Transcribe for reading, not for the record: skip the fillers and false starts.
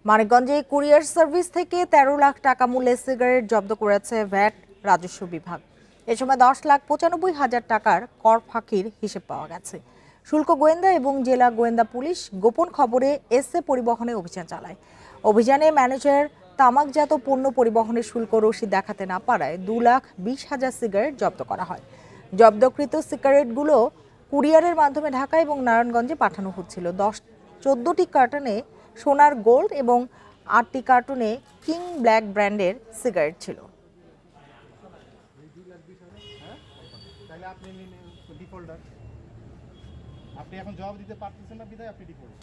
মানিকগঞ্জে courier service থেকে ১৩ লাখ টাকা মূল্যের সিগারেট জব্দ করেছে ভ্যাট রাজস্ব বিভাগ। এ সময় ১০,৯৫,০০০ টাকার কর ফাঁকির হিসেব পাওয়া গেছে। শুল্ক গোয়েন্দা এবং জেলা গোয়েন্দা পুলিশ গোপন খবরে এসএ পরিবহনে অভিযান চালায়। অভিযানে ম্যানেজার তামাকজাত পণ্য পরিবহনের শুল্ক রসিদ দেখাতে না পারায় ২,২০,০০০ সিগারেট জব্দ করা হয়। জব্দকৃত সিগারেটগুলো কুরিয়ারের মাধ্যমে ঢাকা এবং নারায়ণগঞ্জে পাঠানো হচ্ছিল। ১৪টি কার্টনে সোনার গোল্ড এবং ৮টি কার্টুনে কিং ব্ল্যাক ব্র্যান্ডের সিগারেট ছিল। আপনি এখন জবাব দিতে পারতেছেন না বিধায় আপনি ডিফল্ট।